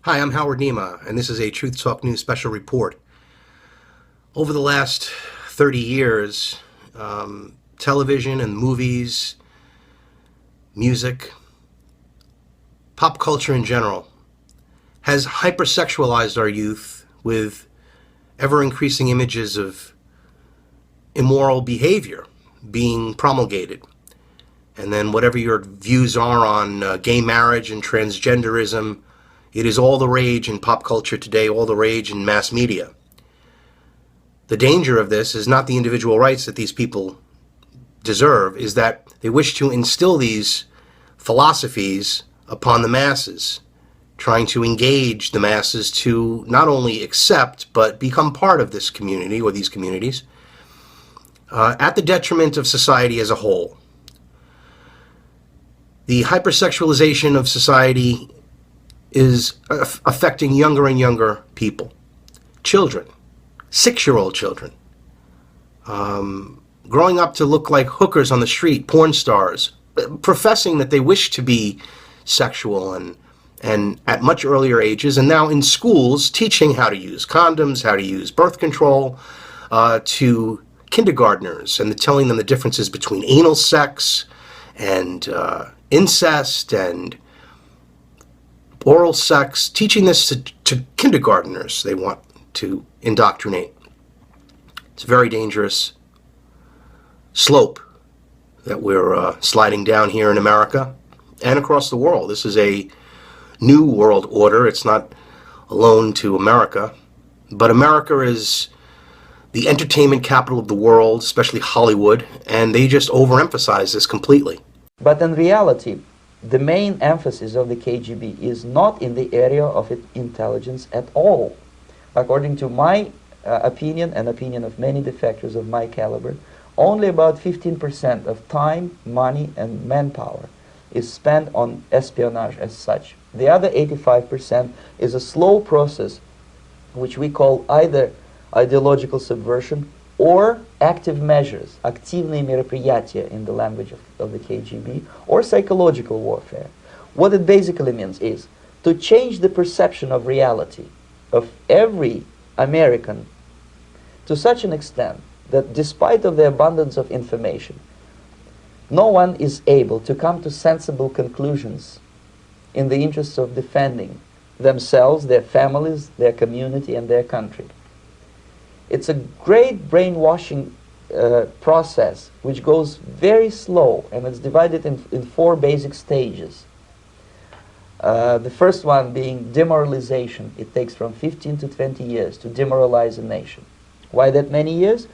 Hi, I'm Howard Nima, and this is a Truth Talk News special report. Over the last 30 years, television and movies, music, pop culture in general, has hypersexualized our youth with ever-increasing images of immoral behavior being promulgated. And then whatever your views are on gay marriage and transgenderism, it is all the rage in pop culture today, all the rage in mass media. The danger of this is not the individual rights that these people deserve, is that they wish to instill these philosophies upon the masses, trying to engage the masses to not only accept, but become part of this community or these communities, at the detriment of society as a whole. The hypersexualization of society is affecting younger and younger people, children, 6-year-old children, growing up to look like hookers on the street, porn stars, professing that they wish to be sexual and at much earlier ages, and now in schools teaching how to use condoms, how to use birth control, to kindergartners, and telling them the differences between anal sex and incest and oral sex, teaching this to kindergartners they want to indoctrinate. It's a very dangerous slope that we're sliding down here in America and across the world. This is a new world order. It's not alone to America, but America is the entertainment capital of the world, especially Hollywood, and they just overemphasize this completely. But in reality, the main emphasis of the KGB is not in the area of intelligence at all. According to my opinion and opinion of many defectors of my caliber, only about 15% of time, money, and manpower is spent on espionage as such. The other 85% is a slow process which we call either ideological subversion or active measures, активные мероприятия in the language of the KGB, or psychological warfare. What it basically means is to change the perception of reality of every American to such an extent that despite of the abundance of information, no one is able to come to sensible conclusions in the interests of defending themselves, their families, their community, and their country. It's a great brainwashing process which goes very slow, and it's divided in 4 basic stages. The first one being demoralization. It takes from 15 to 20 years to demoralize a nation. Why that many years?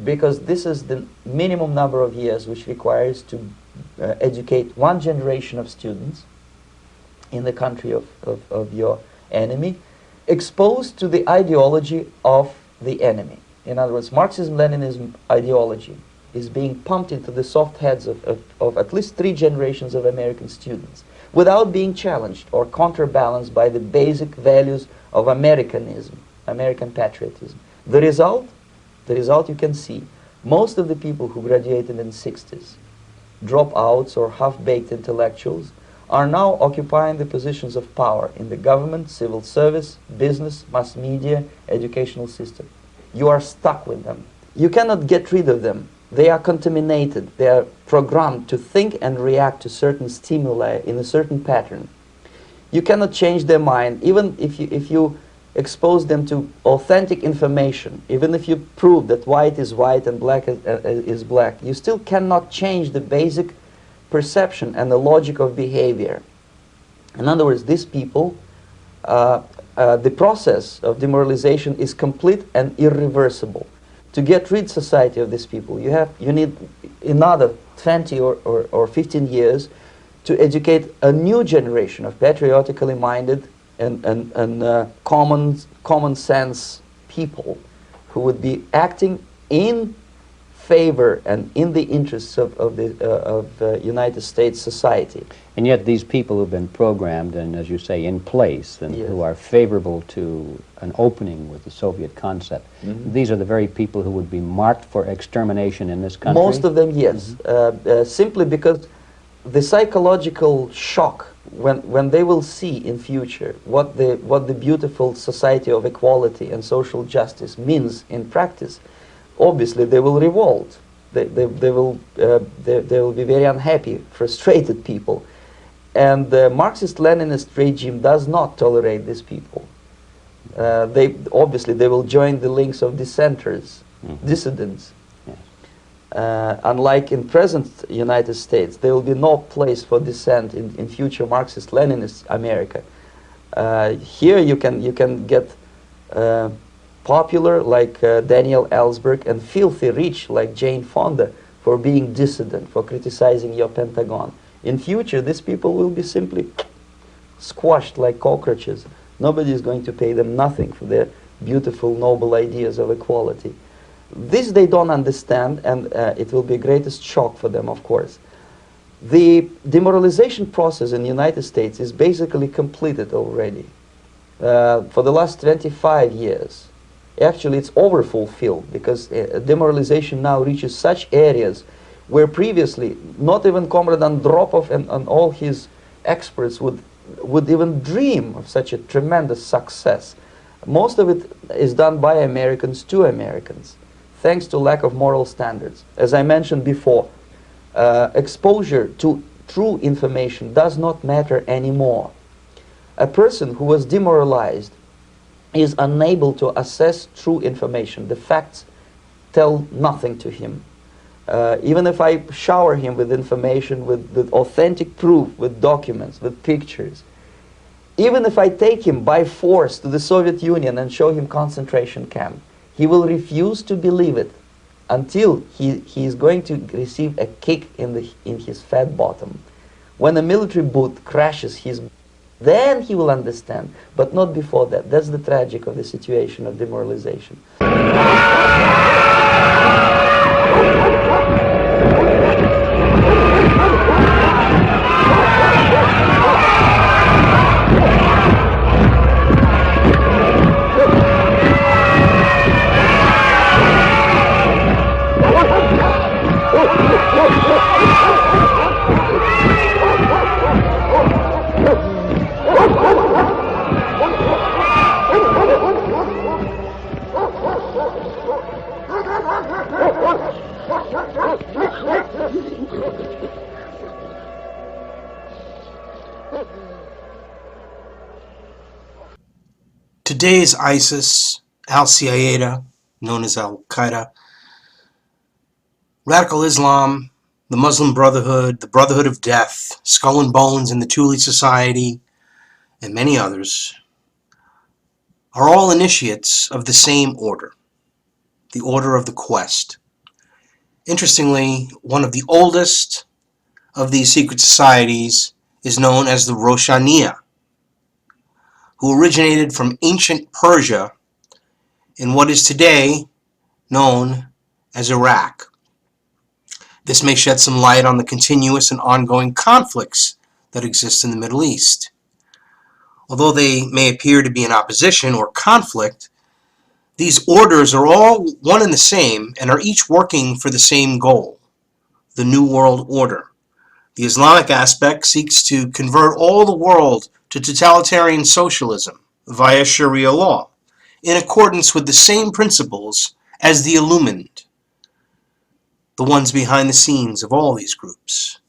Because this is the minimum number of years which requires to educate one generation of students in the country of your enemy, exposed to the ideology of the enemy. In other words, Marxism-Leninism ideology is being pumped into the soft heads of at least 3 generations of American students without being challenged or counterbalanced by the basic values of Americanism, American patriotism. The result you can see. Most of the people who graduated in the 60s, dropouts or half-baked intellectuals, are now occupying the positions of power in the government, civil service, business, mass media, educational system. You are stuck with them. You cannot get rid of them. They are contaminated. They are programmed to think and react to certain stimuli in a certain pattern. You cannot change their mind, even if you expose them to authentic information, even if you prove that white is white and black is black, you still cannot change the basic perception and the logic of behavior. In other words, these people, the process of demoralization is complete and irreversible. To get rid society of these people, you need another 20 or 15 years to educate a new generation of patriotically minded and common sense people who would be acting in favor and in the interests of the United States society. And yet these people who've been programmed and, as you say, in place and Yes. who are favorable to an opening with the Soviet concept, these are the very people who would be marked for extermination in this country? Most of them, yes. Simply because the psychological shock when they will see in future what the beautiful society of equality and social justice means in practice, obviously they will revolt. They will be very unhappy, frustrated people. And the Marxist-Leninist regime does not tolerate these people. They obviously they will join the links of dissenters, dissidents. Unlike in present United States, there will be no place for dissent in future Marxist-Leninist America. Here you can get popular like Daniel Ellsberg and filthy rich like Jane Fonda for being dissident, for criticizing your Pentagon. In future, these people will be simply squashed like cockroaches. Nobody is going to pay them nothing for their beautiful, noble ideas of equality. This they don't understand, and it will be greatest shock for them, of course. The demoralization process in the United States is basically completed already. For the last 25 years. Actually, it's overfulfilled, because demoralization now reaches such areas where previously not even Comrade Andropov and all his experts would even dream of such a tremendous success. Most of it is done by Americans to Americans, thanks to lack of moral standards. As I mentioned before, exposure to true information does not matter anymore. A person who was demoralized is unable to assess true information. The facts tell nothing to him. Even if I shower him with information, with authentic proof, with documents, with pictures, even if I take him by force to the Soviet Union and show him concentration camp, he will refuse to believe it until he is going to receive a kick in his fat bottom. When a military boot crashes his, then he will understand, but not before that. That's the tragic of the situation of demoralization. Today's ISIS, Al-Qaeda, known as Al-Qaeda, Radical Islam, the Muslim Brotherhood, the Brotherhood of Death, Skull and Bones, and the Thule Society, and many others, are all initiates of the same order, the Order of the Quest. Interestingly, one of the oldest of these secret societies is known as the Roshaniya, who originated from ancient Persia in what is today known as Iraq. This may shed some light on the continuous and ongoing conflicts that exist in the Middle East. Although they may appear to be in opposition or conflict, these orders are all one and the same and are each working for the same goal, the New World Order. The Islamic aspect seeks to convert all the world to totalitarian socialism via Sharia law, in accordance with the same principles as the Illumined, the ones behind the scenes of all these groups.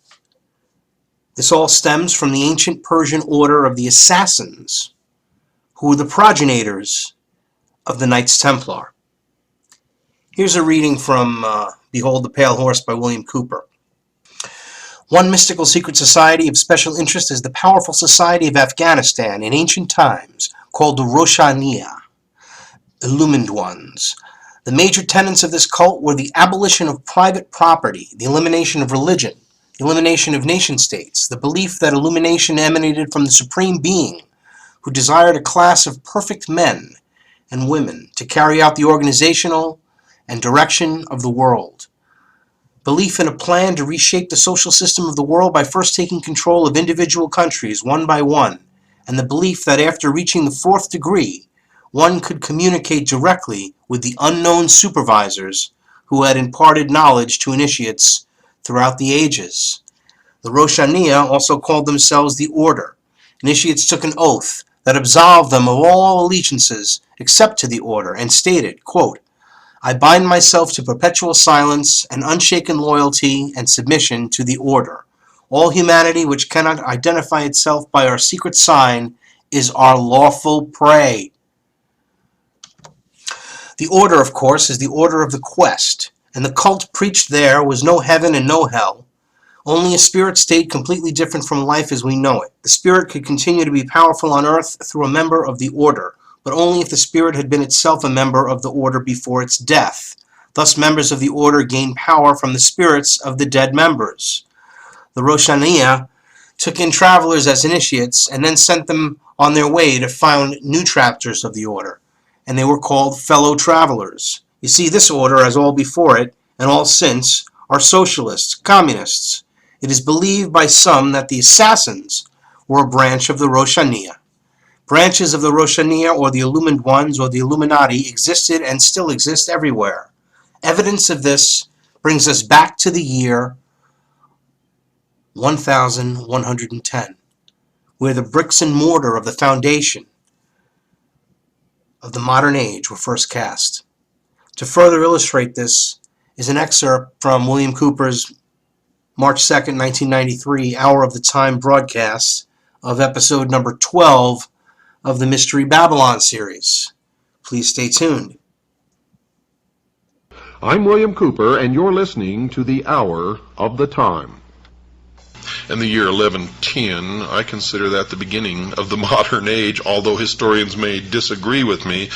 This all stems from the ancient Persian order of the Assassins, who were the progenitors of the Knights Templar. Here's a reading from Behold the Pale Horse by William Cooper. One mystical secret society of special interest is the powerful society of Afghanistan in ancient times, called the Roshaniya, Illumined Ones. The major tenets of this cult were the abolition of private property, the elimination of religion, the elimination of nation-states, the belief that illumination emanated from the Supreme Being, who desired a class of perfect men and women to carry out the organizational and direction of the world. Belief in a plan to reshape the social system of the world by first taking control of individual countries one by one, and the belief that after reaching the fourth degree, one could communicate directly with the unknown supervisors who had imparted knowledge to initiates throughout the ages. The Roshaniya also called themselves the Order. Initiates took an oath that absolved them of all allegiances except to the Order, and stated, quote, I bind myself to perpetual silence and unshaken loyalty and submission to the Order. All humanity which cannot identify itself by our secret sign is our lawful prey. The Order, of course, is the Order of the Quest, and the cult preached there was no heaven and no hell, only a spirit state completely different from life as we know it. The spirit could continue to be powerful on earth through a member of the Order, but only if the spirit had been itself a member of the Order before its death. Thus, members of the Order gain power from the spirits of the dead members. The Roshaniya took in travelers as initiates and then sent them on their way to found new chapters of the Order, and they were called fellow travelers. You see, this Order, as all before it, and all since, are socialists, communists. It is believed by some that the assassins were a branch of the Roshaniya. Branches of the Roshaniya, or the Illumined Ones, or the Illuminati, existed and still exist everywhere. Evidence of this brings us back to the year 1110, where the bricks and mortar of the foundation of the modern age were first cast. To further illustrate this is an excerpt from William Cooper's March 2nd, 1993, Hour of the Time broadcast of episode number 12 of the Mystery Babylon series. Please stay tuned. I'm William Cooper, and you're listening to the Hour of the Time. In the year 1110, I consider that the beginning of the modern age, although historians may disagree with me.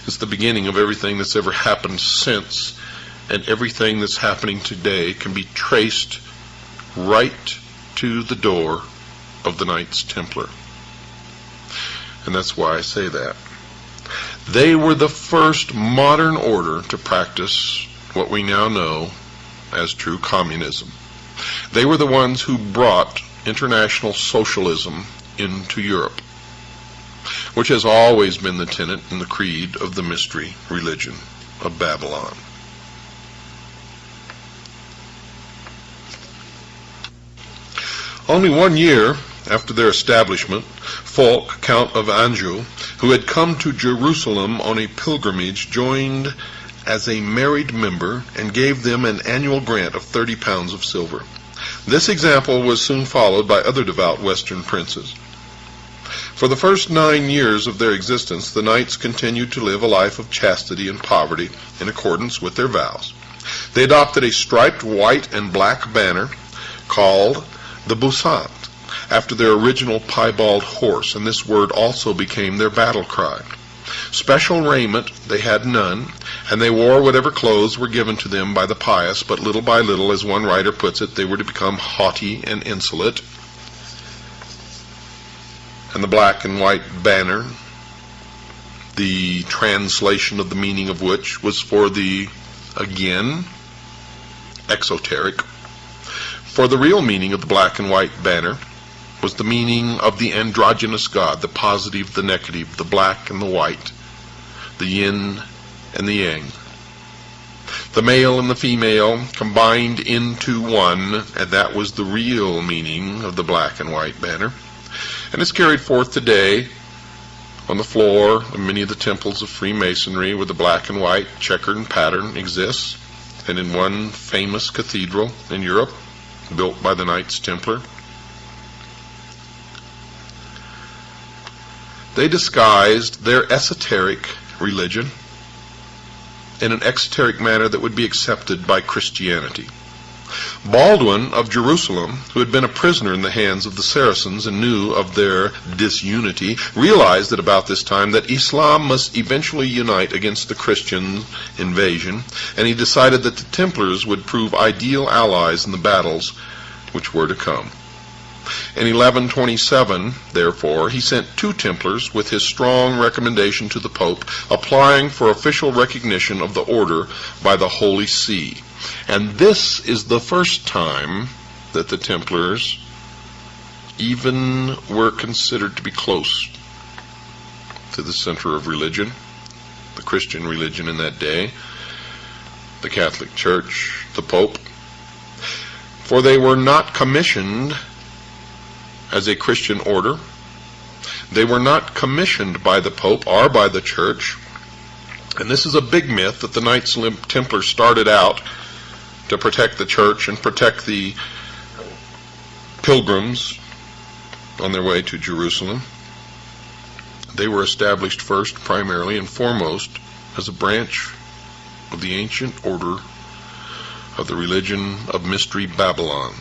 It's the beginning of everything that's ever happened since, and everything that's happening today can be traced right to the door of the Knights Templar. And that's why I say that. They were the first modern order to practice what we now know as true communism. They were the ones who brought international socialism into Europe, which has always been the tenet and the creed of the mystery religion of Babylon. Only 1 year after their establishment, Fulk, Count of Anjou, who had come to Jerusalem on a pilgrimage, joined as a married member and gave them an annual grant of 30 pounds of silver. This example was soon followed by other devout Western princes. For the first 9 years of their existence, the knights continued to live a life of chastity and poverty in accordance with their vows. They adopted a striped white and black banner called the Busant, after their original piebald horse, and this word also became their battle cry. Special raiment they had none, and they wore whatever clothes were given to them by the pious, but little by little, as one writer puts it, they were to become haughty and insolent. And the black and white banner, the translation of the meaning of which was for the, again, exoteric. For the real meaning of the black and white banner was the meaning of the androgynous God, the positive, the negative, the black and the white, the yin and the yang. The male and the female combined into one, and that was the real meaning of the black and white banner. And it's carried forth today on the floor of many of the temples of Freemasonry, where the black and white checkered pattern exists, and in one famous cathedral in Europe, built by the Knights Templar. They disguised their esoteric religion in an exoteric manner that would be accepted by Christianity. Baldwin of Jerusalem, who had been a prisoner in the hands of the Saracens and knew of their disunity, realized at about this time that Islam must eventually unite against the Christian invasion, and he decided that the Templars would prove ideal allies in the battles which were to come. In 1127, therefore, he sent 2 Templars with his strong recommendation to the Pope, applying for official recognition of the order by the Holy See. And this is the first time that the Templars even were considered to be close to the center of religion, the Christian religion in that day, the Catholic Church, the Pope. for they were not commissioned as a Christian order. They were not commissioned by the Pope or by the Church. And this is a big myth that the Knights Templar started out to protect the Church and protect the pilgrims on their way to Jerusalem. They were established first, primarily and foremost, as a branch of the ancient order of the religion of Mystery Babylon.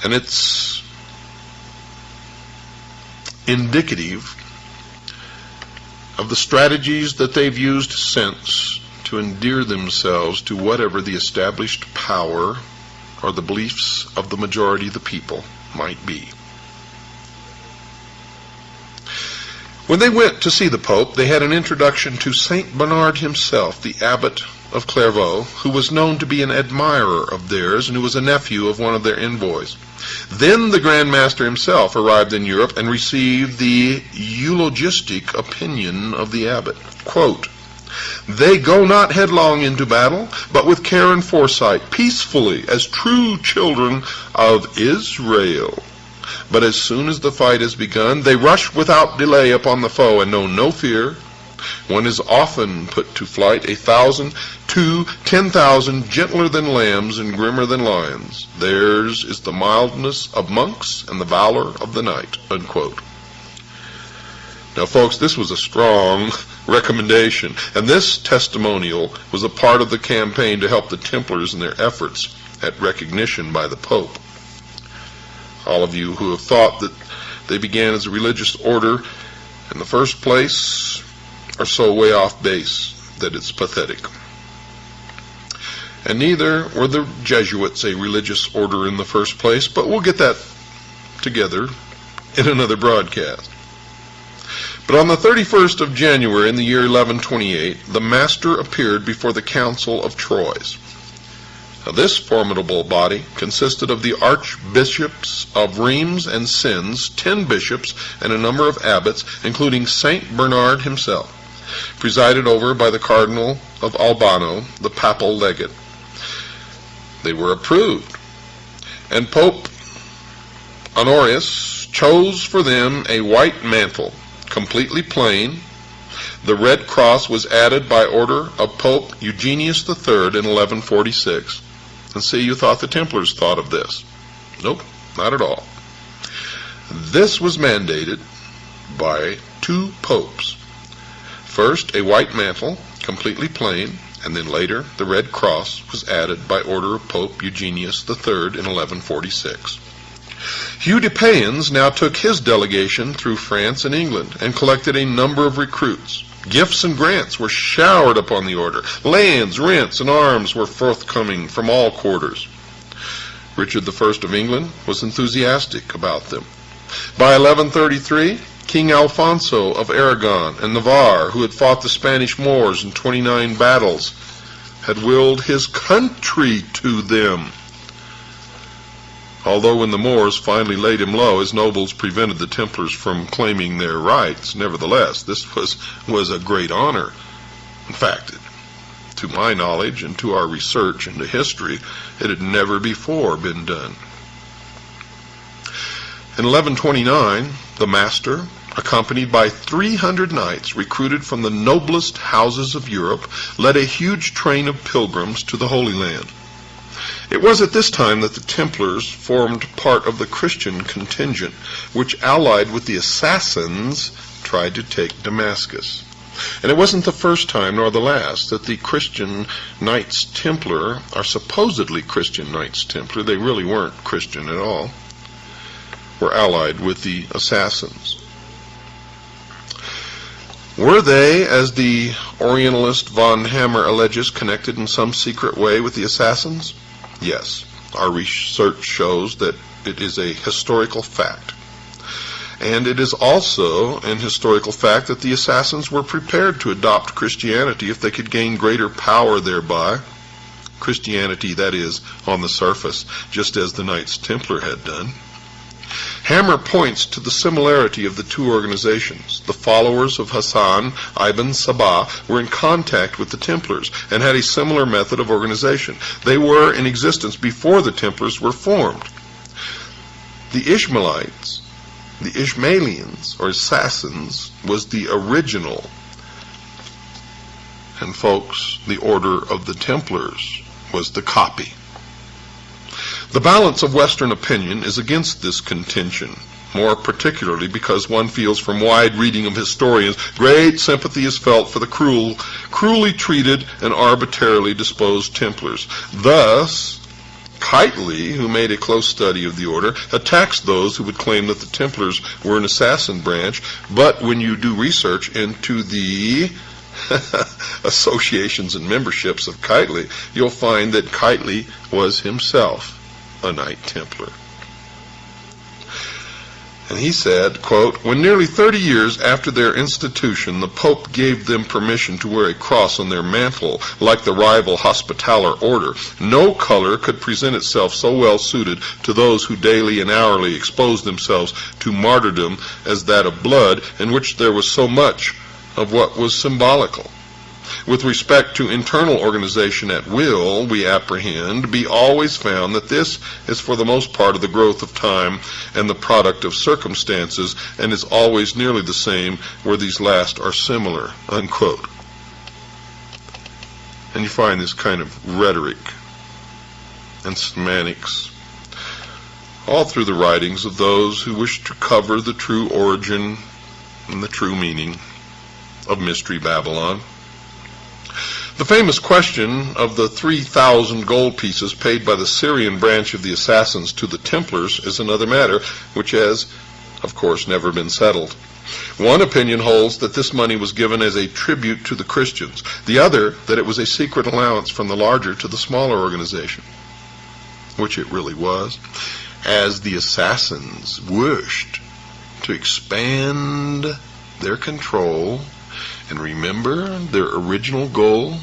And it's indicative of the strategies that they've used since to endear themselves to whatever the established power or the beliefs of the majority of the people might be. When they went to see the Pope, they had an introduction to Saint Bernard himself, the abbot of Clairvaux, who was known to be an admirer of theirs and who was a nephew of one of their envoys. Then the Grand Master himself arrived in Europe and received the eulogistic opinion of the abbot. Quote, "They go not headlong into battle, but with care and foresight, peacefully, as true children of Israel. But as soon as the fight is begun, they rush without delay upon the foe and know no fear. One is often put to flight 1,000 to 10,000, gentler than lambs and grimmer than lions. Theirs is the mildness of monks and the valor of the knight." Unquote. Now, folks, this was a strong recommendation, and this testimonial was a part of the campaign to help the Templars in their efforts at recognition by the Pope. All of you who have thought that they began as a religious order in the first place are so way off base that it's pathetic. And neither were the Jesuits a religious order in the first place, but we'll get that together in another broadcast. But on the 31st of January in the year 1128, the Master appeared before the Council of Troyes. Now, this formidable body consisted of the archbishops of Rheims and Sens, 10 bishops, and a number of abbots, including Saint Bernard himself, presided over by the Cardinal of Albano, the papal legate. They were approved, and Pope Honorius chose for them a white mantle, completely plain. The red cross was added by order of Pope Eugenius III in 1146. And see, you thought the Templars thought of this. Nope, not at all. This was mandated by 2 popes. First, a white mantle, completely plain, and then later the red cross was added by order of Pope Eugenius III in 1146. Hugh de Payens now took his delegation through France and England and collected a number of recruits. Gifts and grants were showered upon the order. Lands, rents, and arms were forthcoming from all quarters. Richard I of England was enthusiastic about them. By 1133, King Alfonso of Aragon and Navarre, who had fought the Spanish Moors in 29 battles, had willed his country to them. Although when the Moors finally laid him low, his nobles prevented the Templars from claiming their rights. Nevertheless, this was a great honor. In fact, to my knowledge and to our research into history, it had never before been done. In 1129, the Master, accompanied by 300 knights recruited from the noblest houses of Europe, led a huge train of pilgrims to the Holy Land. It was at this time that the Templars formed part of the Christian contingent, which, allied with the assassins, tried to take Damascus. And it wasn't the first time, nor the last, that the Christian Knights Templar, or supposedly Christian Knights Templar, they really weren't Christian at all, were allied with the assassins. Were they, as the Orientalist von Hammer alleges, connected in some secret way with the assassins? Yes, our research shows that it is a historical fact. And it is also an historical fact that the assassins were prepared to adopt Christianity if they could gain greater power thereby. Christianity, that is, on the surface, just as the Knights Templar had done. Hammer points to the similarity of the two organizations. The followers of Hassan ibn Sabah were in contact with the Templars and had a similar method of organization. They were in existence before the Templars were formed. The Ishmaelites, the Ishmaelians, or Assassins, was the original. And folks, the Order of the Templars was the copy. The balance of Western opinion is against this contention, more particularly because one feels from wide reading of historians great sympathy is felt for the cruelly treated and arbitrarily disposed Templars. Thus, Kitely, who made a close study of the order, attacks those who would claim that the Templars were an assassin branch, but when you do research into the associations and memberships of Kitely, you'll find that Kitely was himself a Knight Templar. And he said, quote, "When nearly 30 years after their institution, the Pope gave them permission to wear a cross on their mantle, like the rival Hospitaller order, no color could present itself so well suited to those who daily and hourly exposed themselves to martyrdom as that of blood, in which there was so much of what was symbolical. With respect to internal organization at will, we apprehend, be always found that this is for the most part of the growth of time and the product of circumstances, and is always nearly the same where these last are similar," unquote. And you find this kind of rhetoric and semantics all through the writings of those who wish to cover the true origin and the true meaning of Mystery Babylon. The famous question of the 3,000 gold pieces paid by the Syrian branch of the Assassins to the Templars is another matter, which has, of course, never been settled. One opinion holds that this money was given as a tribute to the Christians, the other that it was a secret allowance from the larger to the smaller organization, which it really was, as the Assassins wished to expand their control. And remember, their original goal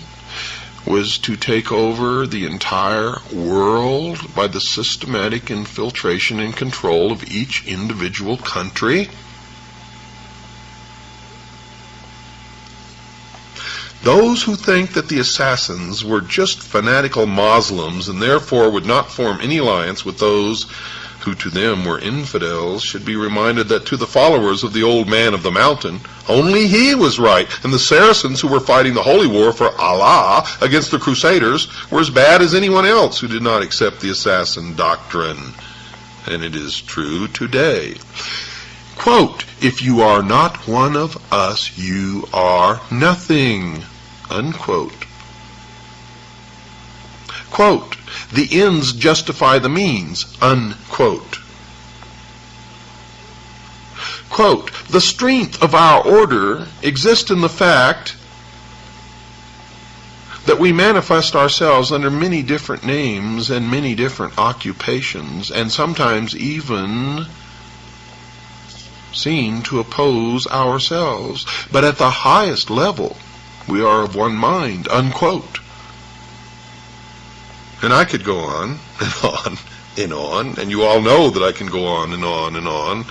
was to take over the entire world by the systematic infiltration and control of each individual country. Those who think that the Assassins were just fanatical Muslims and therefore would not form any alliance with those who to them were infidels should be reminded that to the followers of the old man of the mountain, only he was right, and the Saracens who were fighting the holy war for Allah against the Crusaders were as bad as anyone else who did not accept the assassin doctrine. And it is true today. Quote, "If you are not one of us, you are nothing," unquote. Quote, "The ends justify the means," unquote. Quote, "The strength of our order exists in the fact that we manifest ourselves under many different names and many different occupations, and sometimes even seem to oppose ourselves, but at the highest level we are of one mind," unquote. And I could go on and on and on, and you all know that I can go on and on and on,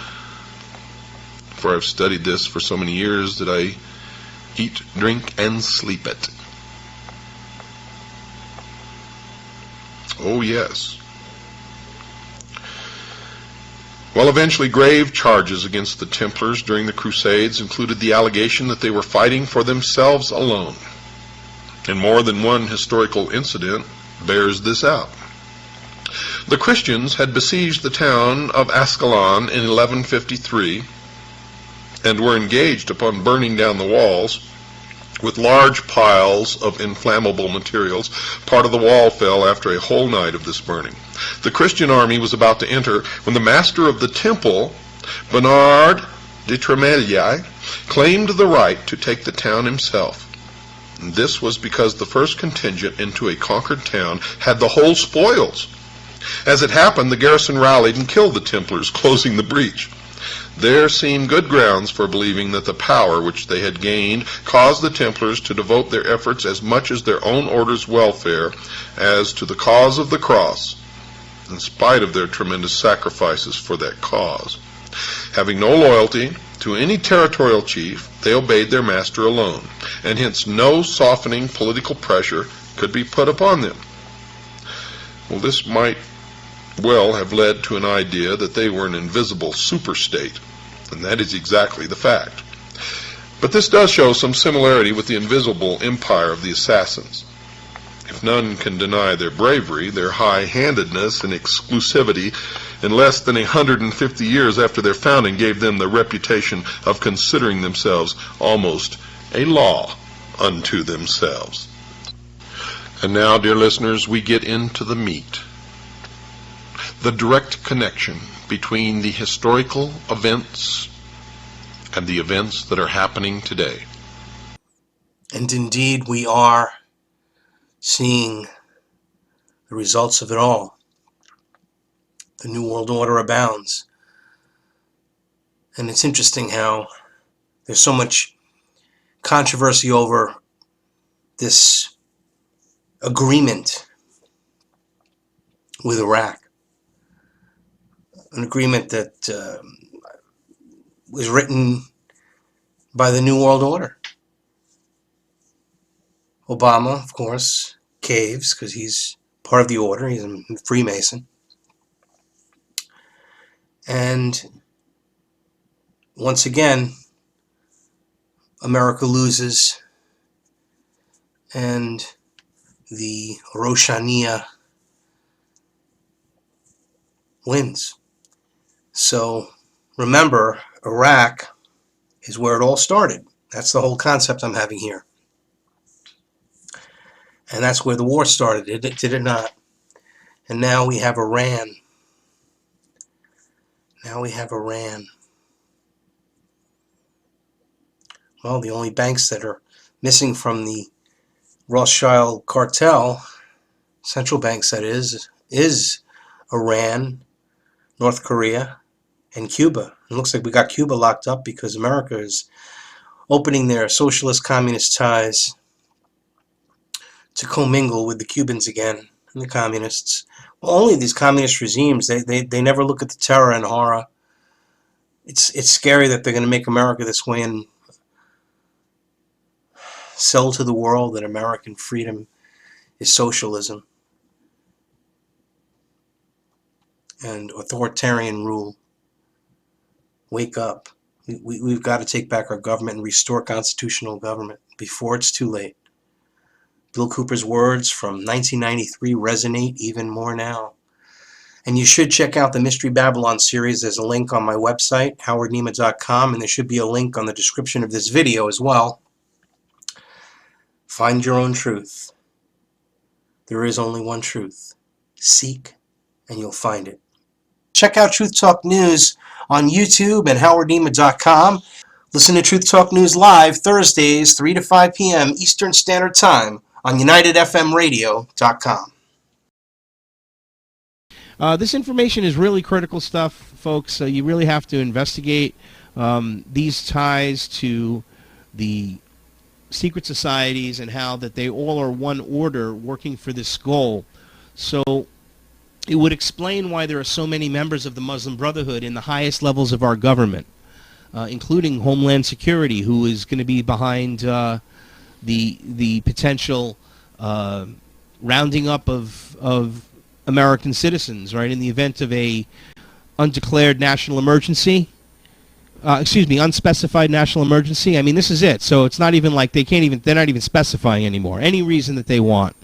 for I've studied this for so many years that I eat, drink, and sleep it. Oh, yes. Well, eventually grave charges against the Templars during the Crusades included the allegation that they were fighting for themselves alone. And more than one historical incident bears this out. The Christians had besieged the town of Ascalon in 1153 and were engaged upon burning down the walls with large piles of inflammable materials. Part of the wall fell after a whole night of this burning. The Christian army was about to enter when the master of the temple, Bernard de Tremeliae, claimed the right to take the town himself. This was because the first contingent into a conquered town had the whole spoils. As it happened, the garrison rallied and killed the Templars, closing the breach. There seemed good grounds for believing that the power which they had gained caused the Templars to devote their efforts as much as their own order's welfare as to the cause of the cross, in spite of their tremendous sacrifices for that cause. Having no loyalty to any territorial chief, they obeyed their master alone, and hence no softening political pressure could be put upon them. Well, this might well have led to an idea that they were an invisible superstate, and that is exactly the fact. But this does show some similarity with the invisible empire of the assassins. If none can deny their bravery, their high-handedness and exclusivity in less than 150 years after their founding gave them the reputation of considering themselves almost a law unto themselves. And now, dear listeners, we get into the meat. The direct connection between the historical events and the events that are happening today. And indeed, we are seeing the results of it all. The New World Order abounds. And it's interesting how there's so much controversy over this agreement with Iraq. An agreement that was written by the New World Order. Obama, of course, caves because he's part of the order. He's a Freemason. And once again, America loses, and the Roshaniya wins. So remember, Iraq is where it all started. That's the whole concept I'm having here. And that's where the war started, did it not? And now we have Iran. Now we have Iran. Well, the only banks that are missing from the Rothschild cartel, central banks that is Iran, North Korea, and Cuba. It looks like we got Cuba locked up because America is opening their socialist communist ties to commingle with the Cubans again and the communists. Well, only these communist regimes, they never look at the terror and horror. It's scary that they're going to make America this way and sell to the world that American freedom is socialism and authoritarian rule. Wake up. We've got to take back our government and restore constitutional government before it's too late. Bill Cooper's words from 1993 resonate even more now. And you should check out the Mystery Babylon series. There's a link on my website, howardnema.com, and there should be a link on the description of this video as well. Find your own truth. There is only one truth. Seek, and you'll find it. Check out Truth Talk News on YouTube and howardnema.com. Listen to Truth Talk News live Thursdays, 3 to 5 p.m. Eastern Standard Time on UnitedFMRadio.com. This information is really critical stuff, folks. So you really have to investigate these ties to the secret societies and how that they all are one order working for this goal. So it would explain why there are so many members of the Muslim Brotherhood in the highest levels of our government, including Homeland Security, who is going to be behind the potential rounding up of American citizens, right, in the event of a undeclared national emergency. Unspecified national emergency. I mean, this is it. So it's not even like they're not even specifying anymore. Any reason that they want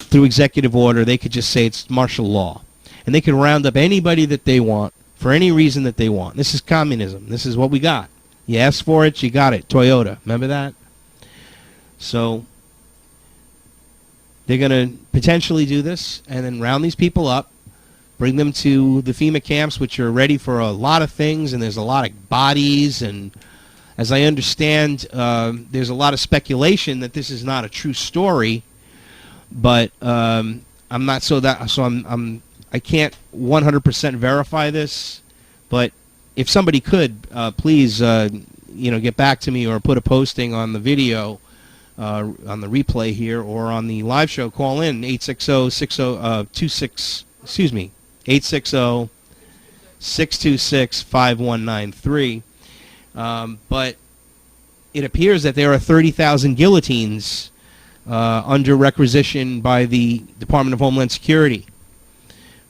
through executive order, they could just say it's martial law. And they can round up anybody that they want for any reason that they want. This is communism. This is what we got. You asked for it, you got it. Toyota. Remember that? So they're going to potentially do this and then round these people up, bring them to the FEMA camps, which are ready for a lot of things, and there's a lot of bodies. And as I understand, there's a lot of speculation that this is not a true story. But I can't 100% verify this. But if somebody could, please, get back to me or put a posting on the video, on the replay here, or on the live show. Call in 860-6026. 860-626-5193. But it appears that there are 30,000 guillotines under requisition by the Department of Homeland Security.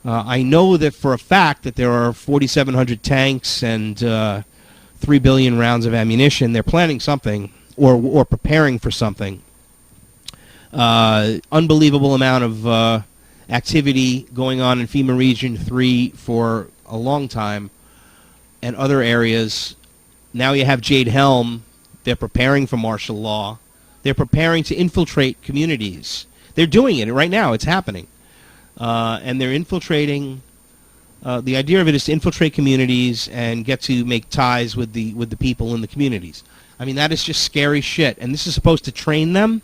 I know that for a fact that there are 4,700 tanks and 3 billion rounds of ammunition. They're planning something or preparing for something. Unbelievable amount of activity going on in FEMA Region 3 for a long time and other areas. Now you have Jade Helm. They're preparing for martial law. They're preparing to infiltrate communities. They're doing it right now. It's happening. And they're infiltrating. The idea of it is to infiltrate communities and get to make ties with the people in the communities. I mean, that is just scary shit. And this is supposed to train them.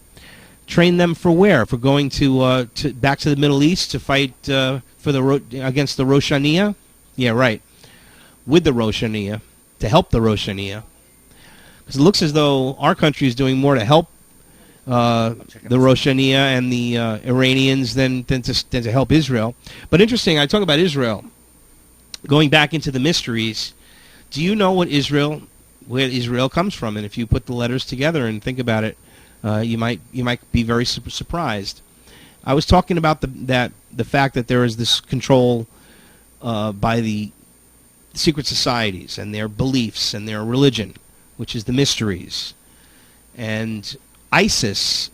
Train them for where? For going to back to the Middle East to fight against the Rosh Hashanah? Yeah, right. With the Rosh Hashanah, to help the Rosh Hashanah. Because it looks as though our country is doing more to help the Rosh Hashanah and the Iranians than to help Israel. But interesting, I talk about Israel. Going back into the mysteries, do you know where Israel comes from? And if you put the letters together and think about it, you might be very surprised. I was talking about the fact that there is this control by the secret societies and their beliefs and their religion, which is the mysteries. And Isis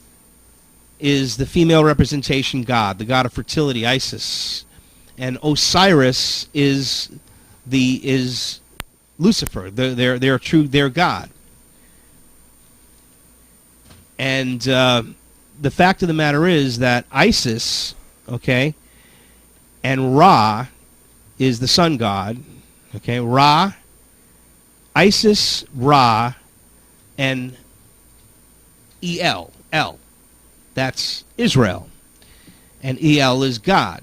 is the female representation god, the god of fertility, Isis. And Osiris is Lucifer, their god. And the fact of the matter is that Isis, okay, and Ra is the sun god, okay, Ra, Isis, Ra, and El, that's Israel, and El is God.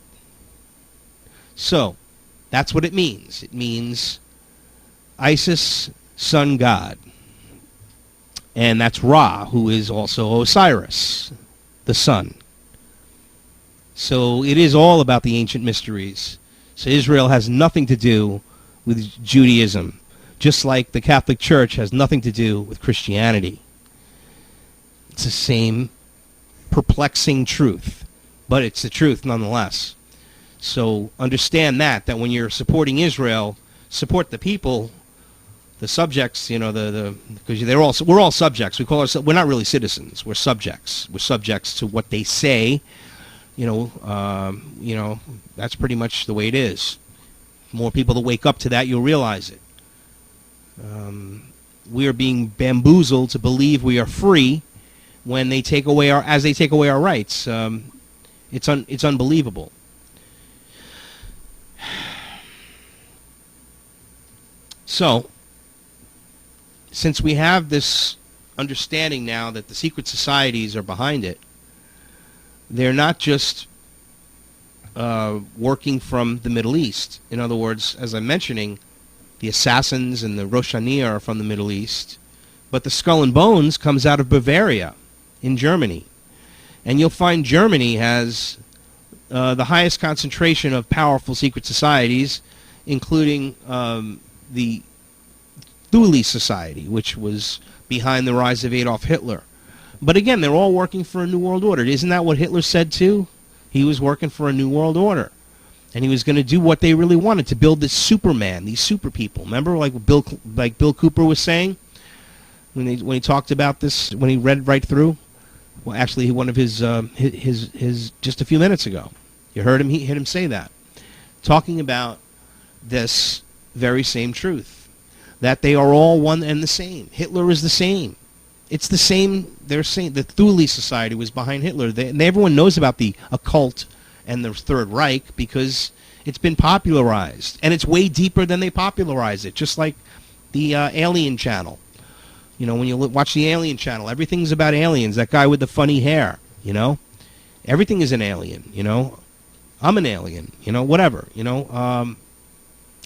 So, that's what it means. It means Isis, sun god. And that's Ra, who is also Osiris, the sun. So it is all about the ancient mysteries. So Israel has nothing to do with Judaism, just like the Catholic Church has nothing to do with Christianity. It's the same perplexing truth, but it's the truth nonetheless. So understand that when you're supporting Israel, support the people, the subjects, because we're all subjects. We call ourselves, we're not really citizens. We're subjects. We're subjects to what they say. That's pretty much the way it is. More people that wake up to that, you'll realize it. We are being bamboozled to believe we are free when they take away our rights. It's unbelievable. So, since we have this understanding now that the secret societies are behind it, they're not just working from the Middle East. In other words, as I'm mentioning, the assassins and the Rosh Hashanah are from the Middle East, but the Skull and Bones comes out of Bavaria in Germany. And you'll find Germany has the highest concentration of powerful secret societies, including the Thule Society, which was behind the rise of Adolf Hitler. But again, they're all working for a new world order. Isn't that what Hitler said too? He was working for a new world order. And he was going to do what they really wanted, to build this Superman, these super people. Remember, like Bill Cooper was saying when he talked about this, when he read right through? Well, actually, one of his just a few minutes ago. You heard him, he heard him say that. Talking about this very same truth. That they are all one and the same. Hitler is the same. It's the same. They're saying the Thule Society was behind Hitler. And everyone knows about the occult and the Third Reich because it's been popularized. And it's way deeper than they popularized it. Just like the Alien Channel. When you watch the Alien Channel, everything's about aliens. That guy with the funny hair, Everything is an alien, I'm an alien, whatever,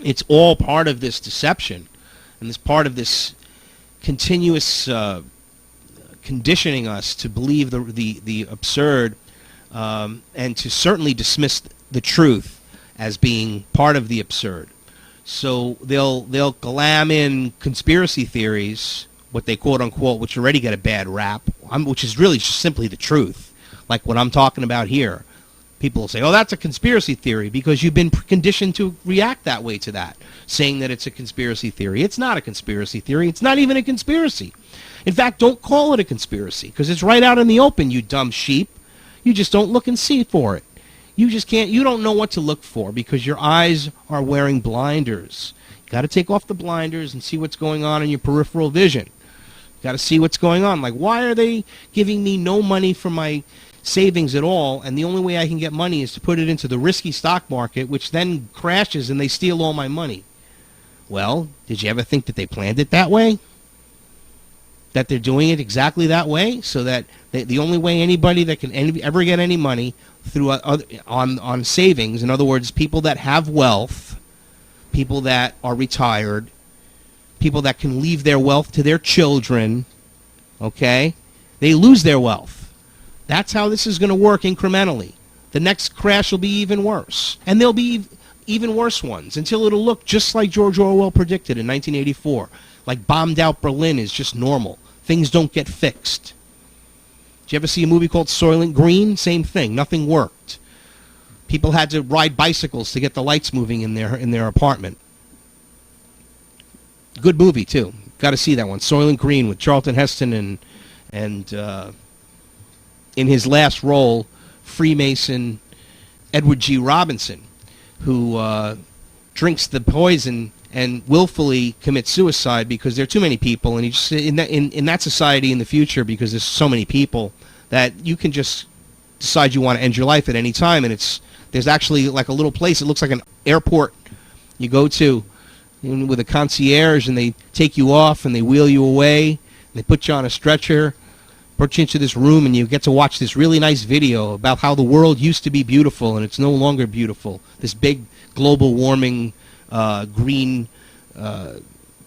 It's all part of this deception. And this part of this continuous conditioning us to believe the absurd and to certainly dismiss the truth as being part of the absurd. So they'll glam in conspiracy theories, what they quote unquote, which already get a bad rap, which is really just simply the truth, like what I'm talking about here. People will say, oh, that's a conspiracy theory, because you've been conditioned to react that way to that, saying that it's a conspiracy theory. It's not a conspiracy theory. It's not even a conspiracy. In fact, don't call it a conspiracy, because it's right out in the open, you dumb sheep. You just don't look and see for it. You just can't, you don't know what to look for because your eyes are wearing blinders. You got to take off the blinders and see what's going on in your peripheral vision. You got to see what's going on. Like, why are they giving me no money for my savings at all, and the only way I can get money is to put it into the risky stock market, which then crashes and they steal all my money? Well, did you ever think that they planned it that way? That they're doing it exactly that way, so that the only way anybody that can ever get any money through on savings, in other words, people that have wealth, people that are retired, people that can leave their wealth to their children, okay, they lose their wealth. That's how this is going to work incrementally. The next crash will be even worse. And there'll be even worse ones until it'll look just like George Orwell predicted in 1984. Like bombed out Berlin is just normal. Things don't get fixed. Did you ever see a movie called Soylent Green? Same thing. Nothing worked. People had to ride bicycles to get the lights moving in their apartment. Good movie, too. Got to see that one. Soylent Green with Charlton Heston and in his last role, Freemason Edward G. Robinson, who drinks the poison and willfully commits suicide because there are too many people, and he just in that society in the future, because there's so many people, that you can just decide you want to end your life at any time, and there's actually like a little place. It looks like an airport you go to with a concierge, and they take you off and they wheel you away, and they put you on a stretcher, put you into this room, and you get to watch this really nice video about how the world used to be beautiful and it's no longer beautiful. This big global warming green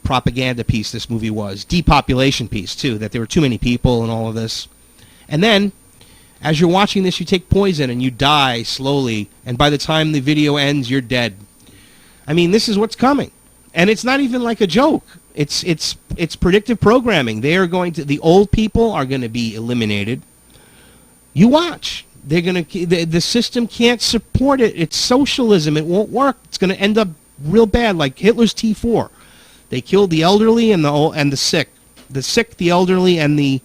propaganda piece this movie was. Depopulation piece, too, that there were too many people and all of this. And then, as you're watching this, you take poison and you die slowly, and by the time the video ends, you're dead. I mean, this is what's coming. And it's not even like a joke. It's predictive programming. They are going to, the old people are going to be eliminated. You watch. They're going to, the system can't support it. It's socialism. It won't work. It's going to end up real bad, like Hitler's T4. They killed the elderly and the sick. The sick, the elderly, and the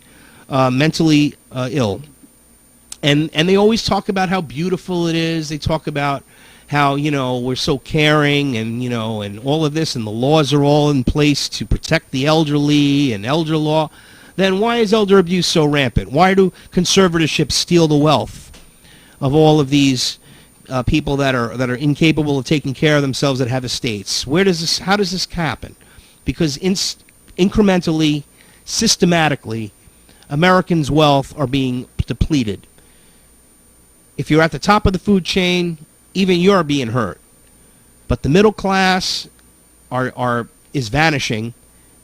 mentally ill. And they always talk about how beautiful it is. They talk about how, you know, we're so caring, and, you know, and all of this, and the laws are all in place to protect the elderly and elder law. Then why is elder abuse so rampant? Why do conservatorships steal the wealth of all of these people that are incapable of taking care of themselves, that have estates? How does this happen? Because incrementally, systematically, Americans' wealth are being depleted. If you're at the top of the food chain, even you're being hurt. But the middle class is vanishing,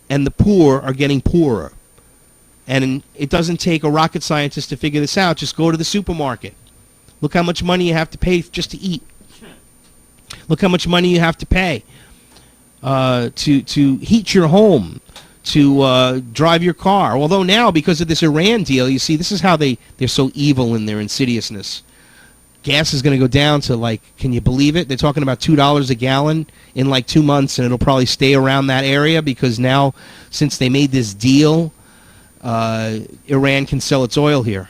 and the poor are getting poorer. And it doesn't take a rocket scientist to figure this out. Just go to the supermarket. Look how much money you have to pay just to eat. Look how much money you have to pay to heat your home, to drive your car. Although now, because of this Iran deal, you see, this is how they're so evil in their insidiousness. Gas is going to go down to, like, can you believe it? They're talking about $2 a gallon in like 2 months, and it'll probably stay around that area, because now, since they made this deal, Iran can sell its oil here.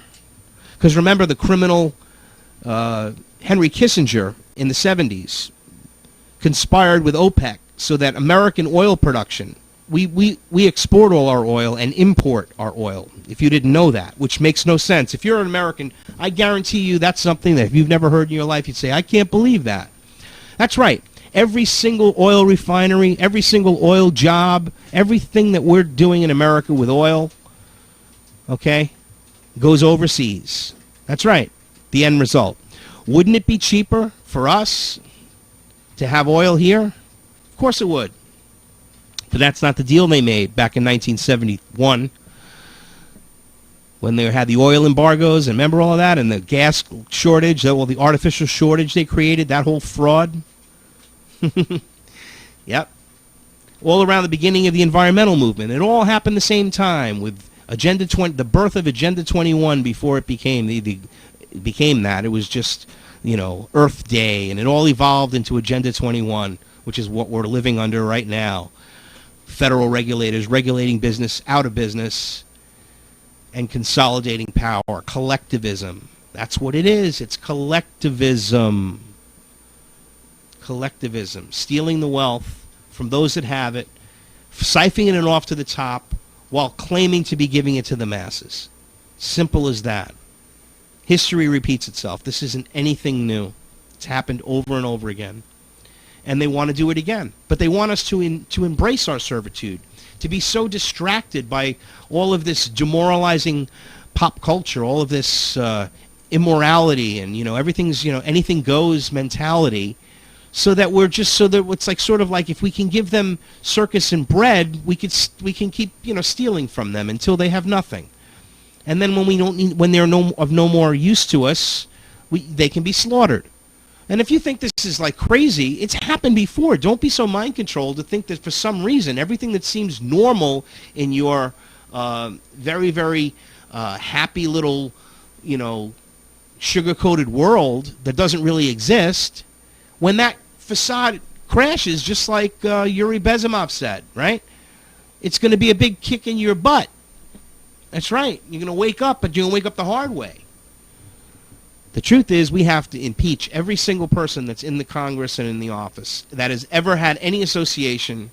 Because remember, the criminal Henry Kissinger in the 70s conspired with OPEC so that American oil production, we export all our oil and import our oil, if you didn't know that, which makes no sense. If you're an American, I guarantee you that's something that if you've never heard in your life, you'd say, I can't believe that. That's right. Every single oil refinery, every single oil job, everything that we're doing in America with oil, okay, goes overseas. That's right. The end result. Wouldn't it be cheaper for us to have oil here? Of course it would. But that's not the deal they made back in 1971. when they had the oil embargoes, and remember all of that, and the gas shortage, well, the artificial shortage they created, that whole fraud. Yep. All around the beginning of the environmental movement. It all happened the same time with Agenda 20, the birth of Agenda 21 before it became became that. It was just, Earth Day, and it all evolved into Agenda 21, which is what we're living under right now. Federal regulators regulating business out of business and consolidating power. Collectivism. That's what it is. It's collectivism. Collectivism. Stealing the wealth from those that have it, siphoning it off to the top while claiming to be giving it to the masses. Simple as that. History repeats itself. This isn't anything new. It's happened over and over again. And they want to do it again. But they want us to embrace our servitude, to be so distracted by all of this demoralizing pop culture, all of this immorality and, everything's, anything goes mentality, so that it's like sort of like if we can give them circus and bread, we can keep, stealing from them until they have nothing. And then when they're of no more use to us, they can be slaughtered. And if you think this is like crazy, it's happened before. Don't be so mind controlled to think that for some reason everything that seems normal in your very, very happy little, sugar-coated world that doesn't really exist, when that facade crashes, just like Yuri Bezimov said, right? It's going to be a big kick in your butt. That's right. You're going to wake up, but you're going to wake up the hard way. The truth is we have to impeach every single person that's in the Congress and in the office that has ever had any association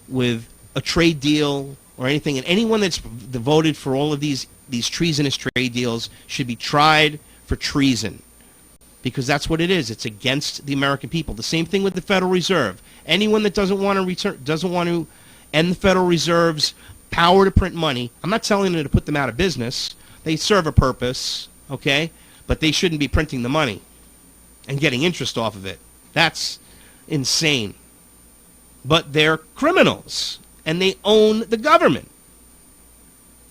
with a trade deal or anything. And anyone that's voted for all of these treasonous trade deals should be tried for treason. Because that's what it is. It's against the American people. The same thing with the Federal Reserve. Anyone that doesn't want to end the Federal Reserve's power to print money, I'm not telling them to put them out of business. They serve a purpose, okay? But they shouldn't be printing the money and getting interest off of it. That's insane. But they're criminals, and they own the government.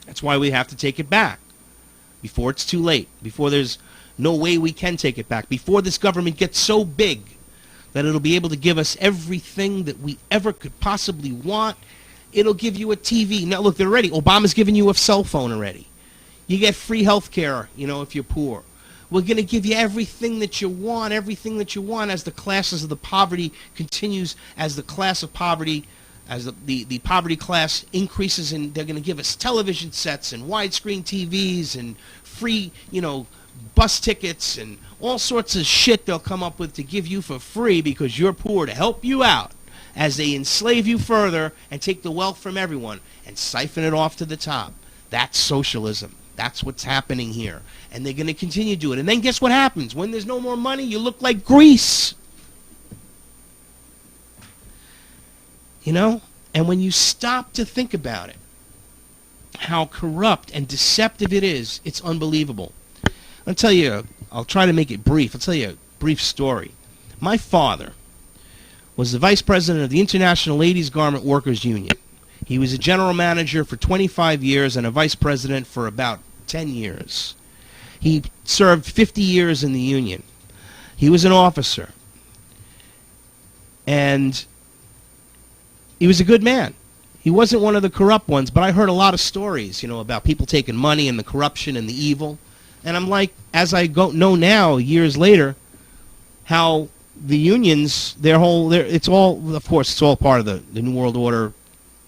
That's why we have to take it back before it's too late, before there's no way we can take it back, before this government gets so big that it'll be able to give us everything that we ever could possibly want. It'll give you a TV. Now, look, Obama's giving you a cell phone already. You get free health care, if you're poor. We're going to give you everything that you want as the classes of the poverty continues, as the class of poverty, as the poverty class increases, and they're going to give us television sets and widescreen TVs and free, bus tickets and all sorts of shit they'll come up with to give you for free because you're poor, to help you out as they enslave you further and take the wealth from everyone and siphon it off to the top. That's socialism. That's what's happening here. And they're going to continue to do it. And then guess what happens? When there's no more money, you look like Greece. And when you stop to think about it, how corrupt and deceptive it is, it's unbelievable. I'll try to make it brief. I'll tell you a brief story. My father was the vice president of the International Ladies Garment Workers Union. He was a general manager for 25 years and a vice president for about 10 years. He served 50 years in the union. He was an officer. And he was a good man. He wasn't one of the corrupt ones, but I heard a lot of stories, about people taking money and the corruption and the evil. And I'm like, as I know now, years later, how the unions, it's all part of the New World Order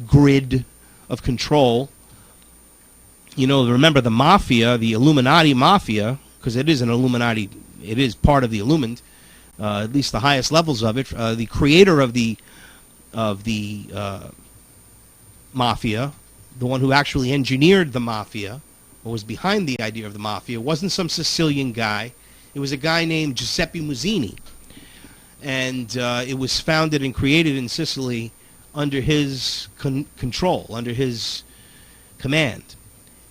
grid of control. Remember the mafia, the Illuminati mafia, because it is an Illuminati, it is part of the Illumined, at least the highest levels of it. The creator of the mafia, the one who actually engineered the mafia, or was behind the idea of the mafia, wasn't some Sicilian guy. It was a guy named Giuseppe Muzzini. And it was founded and created in Sicily under his control, under his command.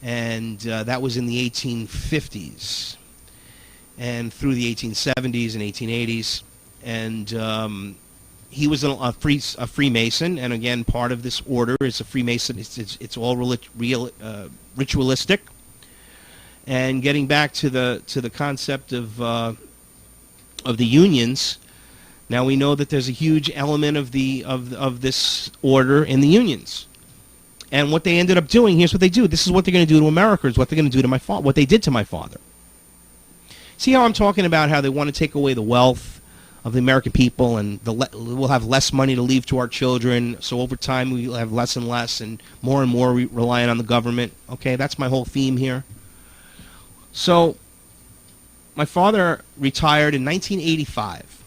And that was in the 1850s and through the 1870s and 1880s. And he was a Freemason, and again, part of this order is a Freemason. It's all ritualistic. And getting back to the concept of the unions, now we know that there's a huge element of this order in the unions. And what they ended up doing, here's what they do. This is what they're going to do to America, is what they're going to do to my father, what they did to my father. See how I'm talking about how they want to take away the wealth of the American people, and we'll have less money to leave to our children, so over time we'll have less and less and more relying on the government. Okay, that's my whole theme here. So, my father retired in 1985.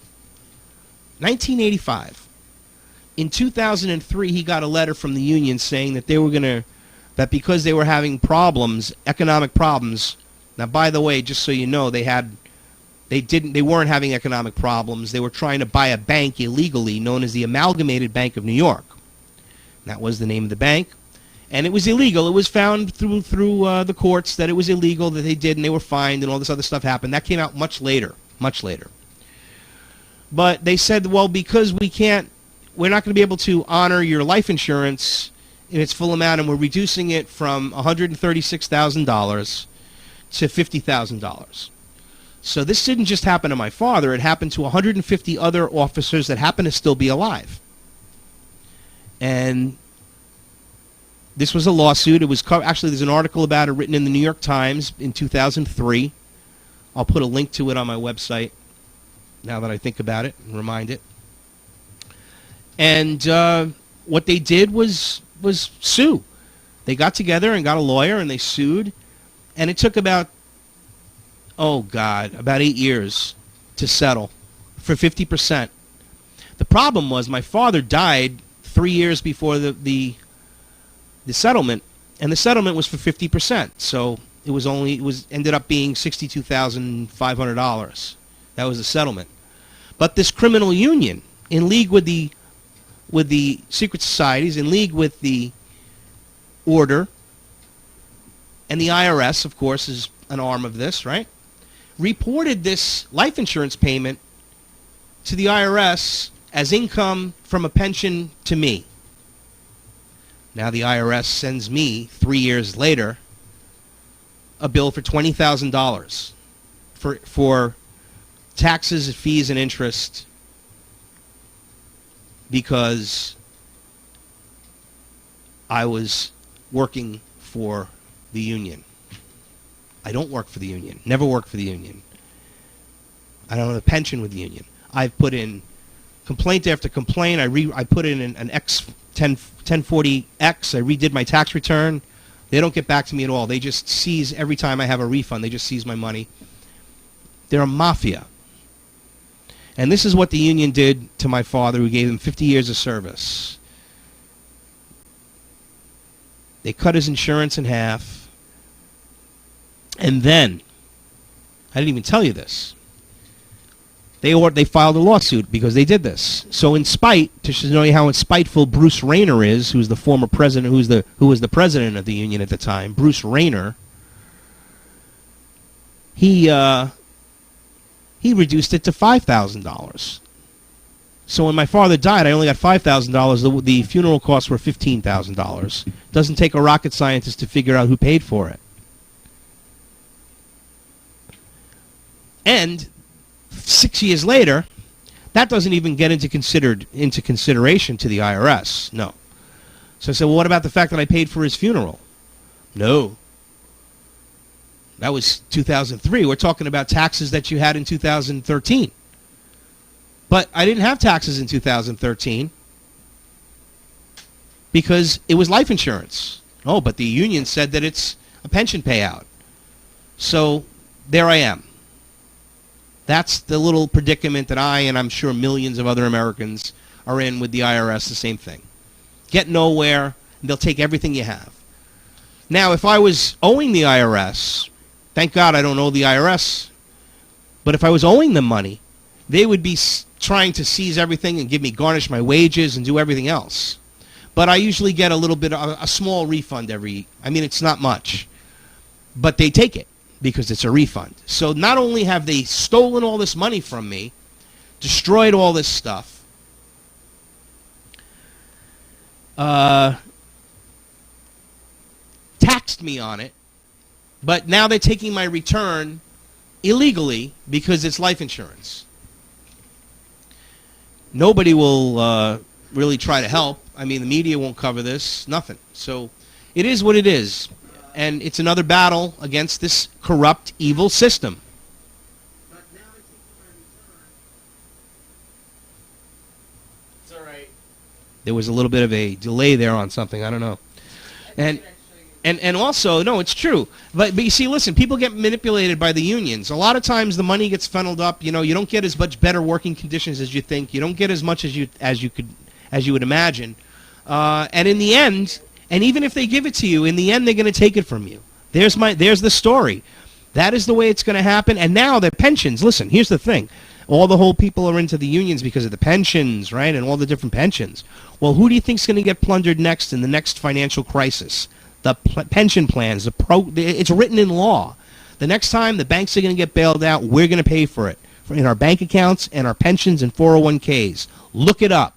1985. In 2003, he got a letter from the union saying that that because they were having problems, economic problems. Now, by the way, just so you know, they weren't having economic problems. They were trying to buy a bank illegally known as the Amalgamated Bank of New York. That was the name of the bank. And it was illegal. It was found through the courts that it was illegal, that they did, and they were fined, and all this other stuff happened. That came out much later. But they said, well, because we're not going to be able to honor your life insurance in its full amount, and we're reducing it from $136,000 to $50,000. So this didn't just happen to my father. It happened to 150 other officers that happen to still be alive. And this was a lawsuit. It was actually, there's an article about it written in the New York Times in 2003. I'll put a link to it on my website now that I think about it and remind it. And what they did was sue. They got together and got a lawyer and they sued. And it took about 8 years to settle for 50%. The problem was my father died 3 years before the settlement, and the settlement was for 50%. So it ended up being $62,500. That was the settlement. But this criminal union, in league with the secret societies, in league with the order, and the IRS, of course, is an arm of this, right? Reported this life insurance payment to the IRS as income from a pension to me. Now the IRS sends me 3 years later a bill for $20,000 for taxes, fees, and interest because I was working for the union. I don't work for the union. Never worked for the union. I don't have a pension with the union. I've put in complaint after complaint. I put in an X 1040X. I redid my tax return. They don't get back to me at all. They just seize every time I have a refund. They just seize my money. They're a mafia. And this is what the union did to my father, who gave him 50 years of service. They cut his insurance in half. And then, I didn't even tell you this, they filed a lawsuit because they did this. So in spite, to show you how spiteful Bruce Rayner is, who's the former president, who was the president of the union at the time, Bruce Rayner, he reduced it to $5,000. So when my father died, I only got $5,000. The funeral costs were $15,000. Doesn't take a rocket scientist to figure out who paid for it. And 6 years later, that doesn't even get into consideration to the IRS. No. So I said, well, what about the fact that I paid for his funeral? No. That was 2003. We're talking about taxes that you had in 2013. But I didn't have taxes in 2013 because it was life insurance. Oh, but the union said that it's a pension payout. So there I am. That's the little predicament that I, and I'm sure millions of other Americans, are in with the IRS, the same thing. Get nowhere, and they'll take everything you have. Now, if I was owing the IRS, thank God I don't owe the IRS, but if I was owing them money, they would be trying to seize everything and garnish my wages and do everything else. But I usually get a little bit, a small refund it's not much, but they take it because it's a refund. So not only have they stolen all this money from me, destroyed all this stuff, taxed me on it, But now they're taking my return illegally because it's life insurance. Nobody will really try to help. I mean, the media won't cover this, nothing. So it is what it is. And it's another battle against this corrupt, evil system. It's all right. There was a little bit of a delay there on something. I don't know. And also, no, it's true. But you see, listen, people get manipulated by the unions. A lot of times the money gets funneled up. You know, you don't get as much better working conditions as you think. You don't get as much as you would imagine. And in the end, and even if they give it to you, in the end they're going to take it from you. There's the story. That is the way it's going to happen. And now the pensions. Listen, here's the thing. All the whole people are into the unions because of the pensions, right? And all the different pensions. Well, who do you think's going to get plundered next in the next financial crisis? The pension plans. It's written in law. The next time the banks are going to get bailed out, we're going to pay for it in our bank accounts and our pensions and 401ks. Look it up.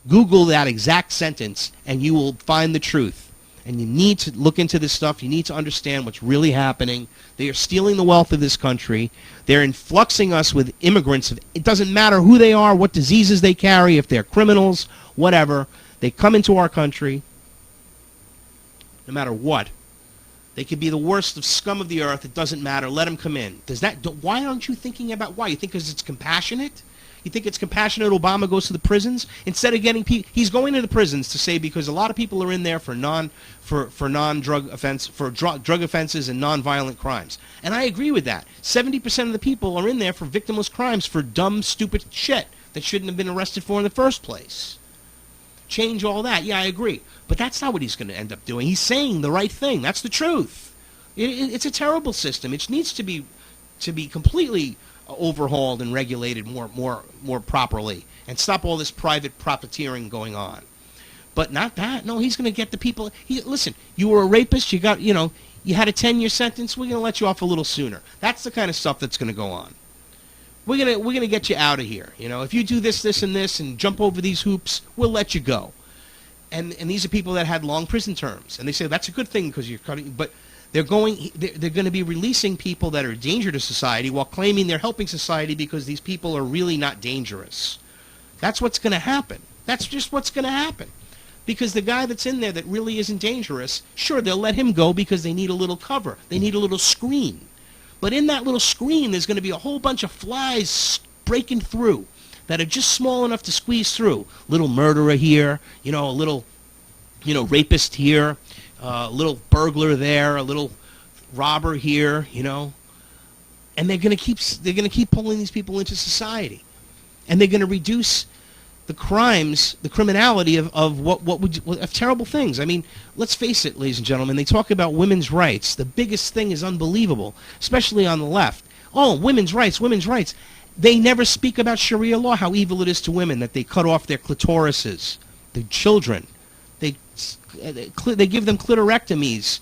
Google that exact sentence, and you will find the truth. And you need to look into this stuff. You need to understand what's really happening. They are stealing the wealth of this country. They're influxing us with immigrants. It doesn't matter who they are, what diseases they carry, if they're criminals, whatever. They come into our country, no matter what. They could be the worst of scum of the earth. It doesn't matter. Let them come in. Why aren't you thinking about why? You think because it's compassionate? You think it's compassionate Obama goes to the prisons instead of getting people? He's going to the prisons to say because a lot of people are in there for drug offenses and non-violent crimes. And I agree with that. 70% of the people are in there for victimless crimes for dumb, stupid shit that shouldn't have been arrested for in the first place. Change all that. Yeah, I agree. But that's not what he's going to end up doing. He's saying the right thing. That's the truth. It's a terrible system. It needs to be completely overhauled and regulated more properly, and stop all this private profiteering going on. But not that. No, he's going to get the people. Listen, you were a rapist. You had a 10-year sentence. We're going to let you off a little sooner. That's the kind of stuff that's going to go on. We're going to get you out of here. You know, if you do this, this, and this, and jump over these hoops, we'll let you go. And these are people that had long prison terms, and they say that's a good thing because you're cutting. But they're going to be releasing people that are a danger to society while claiming they're helping society because these people are really not dangerous. That's what's going to happen. That's just what's going to happen. Because the guy that's in there that really isn't dangerous, sure, they'll let him go because they need a little cover. They need a little screen. But in that little screen, there's going to be a whole bunch of flies breaking through that are just small enough to squeeze through. Little murderer here, a little, rapist here, a little burglar there, a little robber here, and they're going to keep pulling these people into society, and they're going to reduce the crimes, the criminality of terrible things. I mean, let's face it, ladies and gentlemen. They talk about women's rights. The biggest thing is unbelievable, especially on the left. Oh, women's rights, women's rights. They never speak about Sharia law, how evil it is to women, that they cut off their clitorises, the children. They give them clitorectomies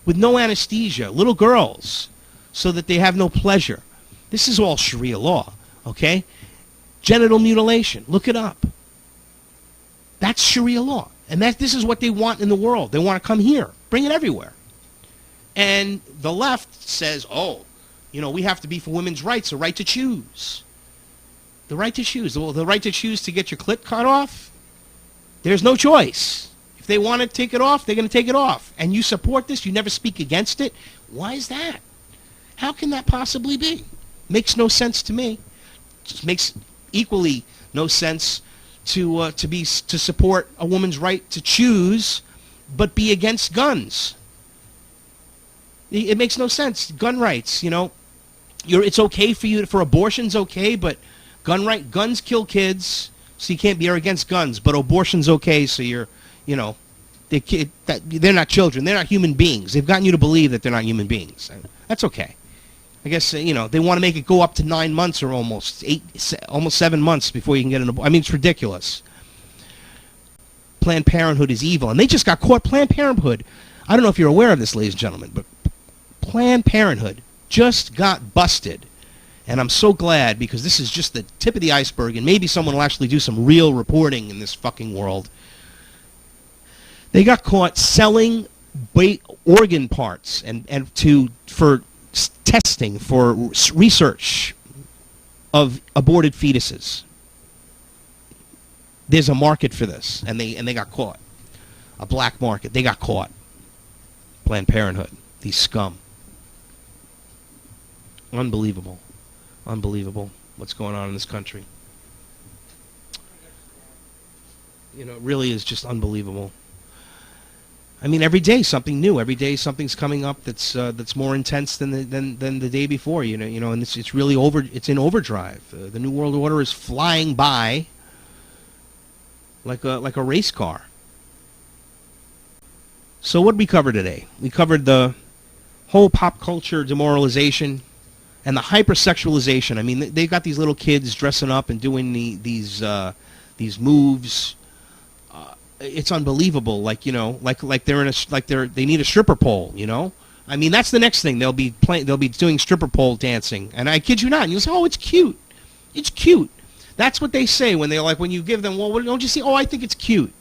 with no anesthesia, little girls, so that they have no pleasure. This is all Sharia law, okay? Genital mutilation, look it up. That's Sharia law. And this is what they want in the world. They want to come here, bring it everywhere. And the left says, we have to be for women's rights, the right to choose. The right to choose. Well, the right to choose to get your clit cut off, there's no choice. If they want to take it off, they're going to take it off. And you support this, you never speak against it. Why is that? How can that possibly be? Makes no sense to me. Just makes equally no sense to support a woman's right to choose, but be against guns. It makes no sense. Gun rights, it's okay for abortion's okay, but guns kill kids, so you can't be against guns. But abortion's okay, so they're not children, they're not human beings. They've gotten you to believe that they're not human beings. That's okay. I guess, they want to make it go up to 9 months or almost 7 months before you can get an abortion. I mean, it's ridiculous. Planned Parenthood is evil. And they just got caught. Planned Parenthood, I don't know if you're aware of this, ladies and gentlemen, but Planned Parenthood just got busted. And I'm so glad, because this is just the tip of the iceberg, and maybe someone will actually do some real reporting in this fucking world. They got caught selling organ parts and for testing, for research of aborted fetuses. There's a market for this, and they got caught. A black market. They got caught. Planned Parenthood. These scum. Unbelievable. Unbelievable what's going on in this country. You know, it really is just unbelievable. I mean, every day something new. Every day something's coming up that's more intense than the day before. You know, and it's really it's in overdrive. The New World Order is flying by like a race car. So what did we cover today? We covered the whole pop culture demoralization and the hypersexualization. I mean, they got these little kids dressing up and doing these moves. It's unbelievable. Like they need a stripper pole. You know, I mean, that's the next thing they'll be doing stripper pole dancing. And I kid you not. And you'll say, oh, it's cute. It's cute. That's what they say when when you give them, well, don't you see? Oh, I think it's cute.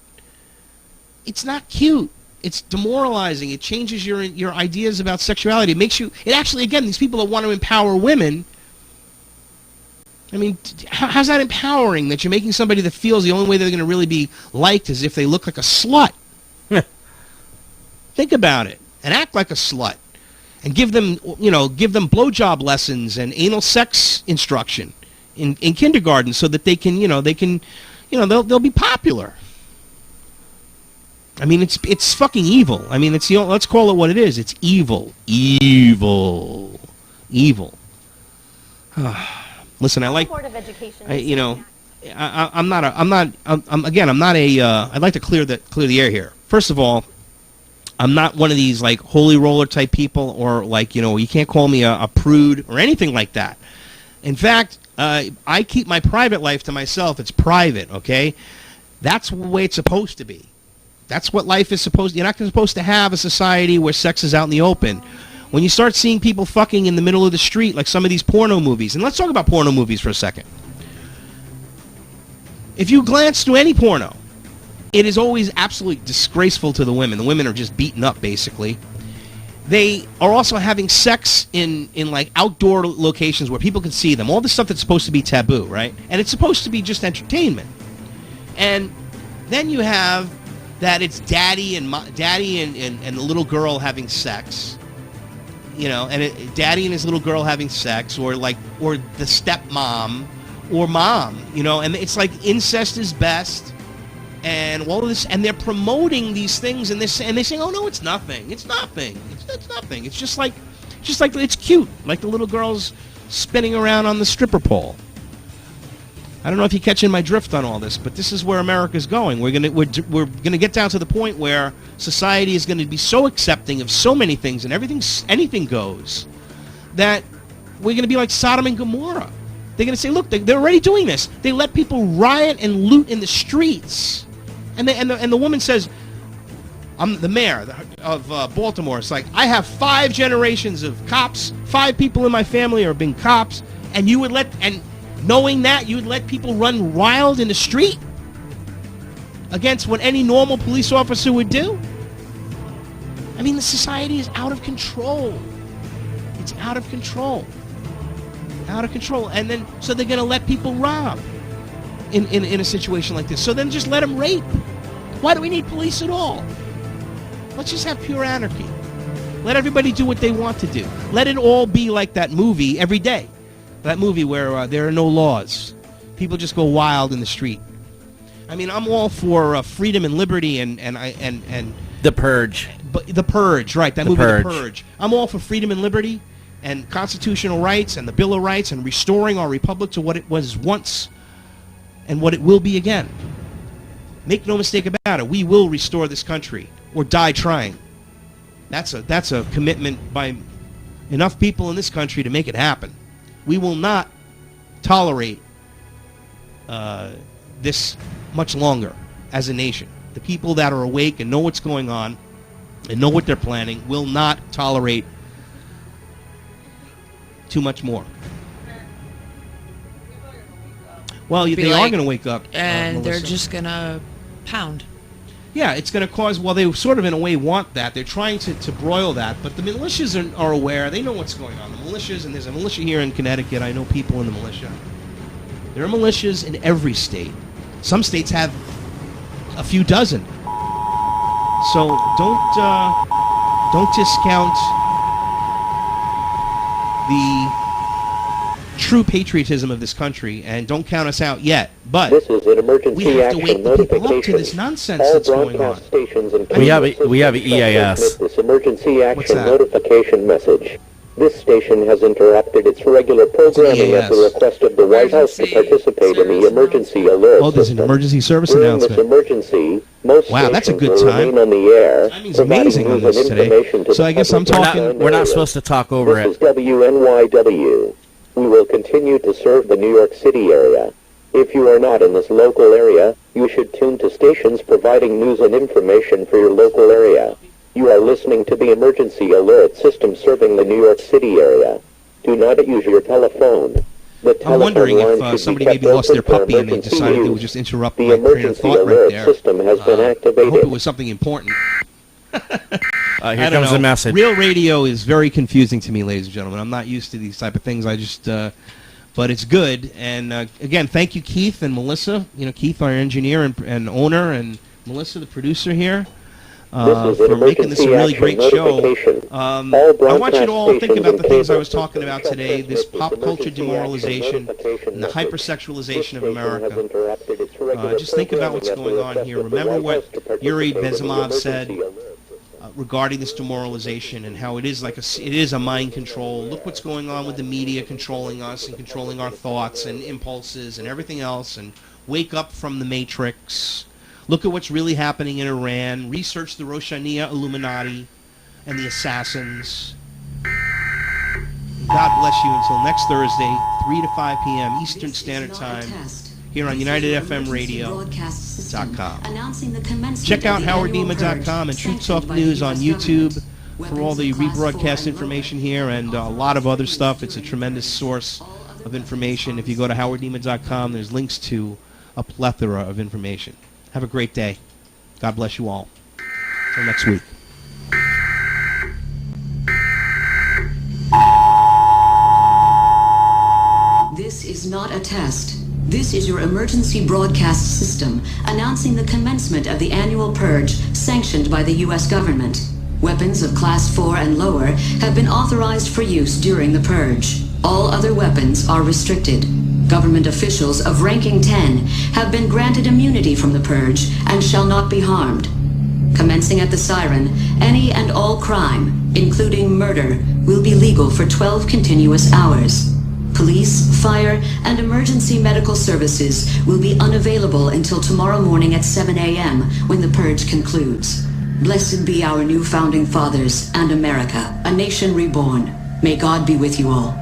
It's not cute. It's demoralizing. It changes your ideas about sexuality. It makes you. It actually, again, these people that want to empower women. I mean, how's that empowering? That you're making somebody that feels the only way they're going to really be liked is if they look like a slut. Think about it and act like a slut, and give them blowjob lessons and anal sex instruction in kindergarten so that they can they'll be popular. I mean, it's fucking evil. I mean, let's call it what it is. It's evil. Evil. Listen, I like. I'd like to clear the air here. First of all, I'm not one of these like holy roller type people, or you can't call me a prude or anything like that. In fact, I keep my private life to myself. It's private, okay? That's the way it's supposed to be. That's what life is supposed to. You're not supposed to have a society where sex is out in the open. When you start seeing people fucking in the middle of the street, like some of these porno movies, and let's talk about porno movies for a second. If you glance through any porno, it is always absolutely disgraceful to the women. The women are just beaten up, basically. They are also having sex in like outdoor locations where people can see them. All the stuff that's supposed to be taboo, right? And it's supposed to be just entertainment. And then you have that it's daddy and the little girl having sex, and daddy and his little girl having sex, or the stepmom or mom, and it's like incest is best, and all of this, and they're promoting these things, and they're saying, oh no, it's nothing, it's nothing, it's nothing, it's just like it's cute, like the little girls spinning around on the stripper pole. I don't know if you're catching my drift on all this, but this is where America's going. We're gonna get down to the point where society is going to be so accepting of so many things and anything goes, that we're going to be like Sodom and Gomorrah. They're going to say, look, they're already doing this. They let people riot and loot in the streets, and the woman says, I'm the mayor of Baltimore. It's like, I have 5 generations of cops. 5 people in my family are being cops, and you would knowing that, you would let people run wild in the street against what any normal police officer would do? I mean, the society is out of control. It's out of control. Out of control. And then, so they're going to let people rob in a situation like this. So then just let them rape. Why do we need police at all? Let's just have pure anarchy. Let everybody do what they want to do. Let it all be like that movie every day. That movie where there are no laws. People just go wild in the street. I mean, I'm all for freedom and liberty and The Purge. The Purge, right? That movie, Purge. The Purge. I'm all for freedom and liberty and constitutional rights and the Bill of Rights and restoring our republic to what it was once and what it will be again. Make no mistake about it. We will restore this country or die trying. That's a commitment by enough people in this country to make it happen. We will not tolerate this much longer as a nation. The people that are awake and know what's going on and know what they're planning will not tolerate too much more. Well, they are going to wake up. And they're Melissa. just going to pound. Yeah, it's going to cause, well, they sort of in a way want that. They're trying to broil that, but the militias are aware. They know what's going on. The militias, and there's a militia here in Connecticut. I know people in the militia. There are militias in every state. Some states have a few dozen. So don't discount the true patriotism of this country, and don't count us out yet. But this is an emergency we have to action wake the people up to notification. this nonsense All that's going on. broadcast stations and We have communications EAS. transmit this emergency What's action that? notification message. This station has interrupted its regular programming EAS? at the request of the White House to participate in the emergency alert Oh, there's an system. emergency service During this announcement. emergency, most Wow, that's a stations good will time. remain on the air, Timing's providing amazing on news this and today. information to So the I guess I'm public in talking- assigned We're not areas. supposed to talk over This it. is WNYW. We will continue to serve the New York City area. If you are not in this local area, you should tune to stations providing news and information for your local area. You are listening to the emergency alert system serving the New York City area. Do not use your telephone. The I'm telephone wondering line if should be somebody kept maybe lost their open for puppy and they emergency decided they use. would just interrupt The my train of emergency thought right alert there. system has been I activated. hope it was something important. Here I don't comes know. the message. Real radio is very confusing to me, ladies and gentlemen. I'm not used to these type of things. I just, but it's good. And again, thank you, Keith and Melissa. You know, Keith, our engineer and owner, and Melissa, the producer here, This is an for making this a really emergency great action show. notification. I All want you to all broadcast think about the stations things I and was talking cable about today, this systems pop culture emergency action demoralization notification and the message. hypersexualization This of station has America. interrupted its regular Just think about what's programming going at the on here. request of the Remember White what House to participate Yuri in the Bezimov said emergency alert system. regarding this demoralization and how it is it is a mind control. Look what's going on with the media controlling us and controlling our thoughts and impulses and everything else, and wake up from the matrix. Look at what's really happening in Iran. Research the Roshania Illuminati and the assassins. God bless you until next Thursday, 3 to 5 p.m. Eastern Standard Time, here on UnitedFMRadio.com. Check out HowardNema.com and Truth Talk News on YouTube for all the rebroadcast information here and a lot of other stuff. It's a tremendous source of information. If you go to HowardNema.com, there's links to a plethora of information. Have a great day. God bless you all. Until next week. This is not a test. This is your emergency broadcast system announcing the commencement of the annual purge sanctioned by the U.S. government. Weapons of Class 4 and lower have been authorized for use during the purge. All other weapons are restricted. Government officials of ranking 10 have been granted immunity from the purge and shall not be harmed. Commencing at the siren, any and all crime, including murder, will be legal for 12 continuous hours. Police, fire, and emergency medical services will be unavailable until tomorrow morning at 7 a.m. when the purge concludes. Blessed be our new founding fathers and America, a nation reborn. May God be with you all.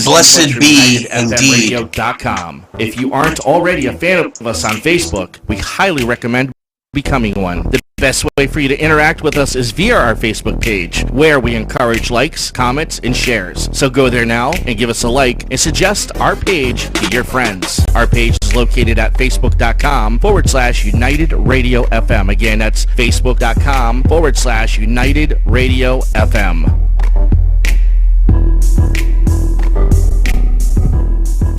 Blessed be indeed. UnitedFMRadio.com. If you aren't already a fan of us on Facebook, we highly recommend becoming one. The best way for you to interact with us is via our Facebook page, where we encourage likes, comments, and shares. So go there now and give us a like and suggest our page to your friends. Our page is located at facebook.com/United Radio FM. Again, that's facebook.com/United Radio FM.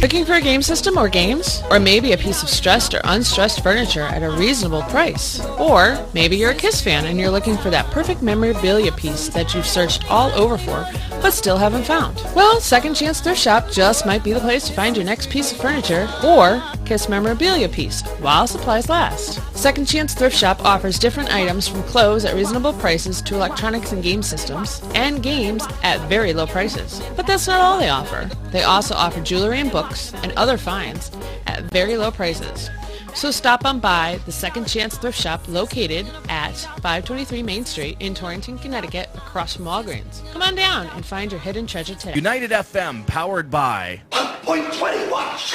Looking for a game system or games? Or maybe a piece of stressed or unstressed furniture at a reasonable price? Or maybe you're a KISS fan and you're looking for that perfect memorabilia piece that you've searched all over for but still haven't found? Well, Second Chance Thrift Shop just might be the place to find your next piece of furniture or KISS memorabilia piece while supplies last. Second Chance Thrift Shop offers different items from clothes at reasonable prices to electronics and game systems and games at very low prices. But that's not all they offer. They also offer jewelry and books and other finds at very low prices. So stop on by the Second Chance Thrift Shop located at 523 Main Street in Torrington, Connecticut, across from Walgreens. Come on down and find your hidden treasure today. United FM, powered by 1.20 watts.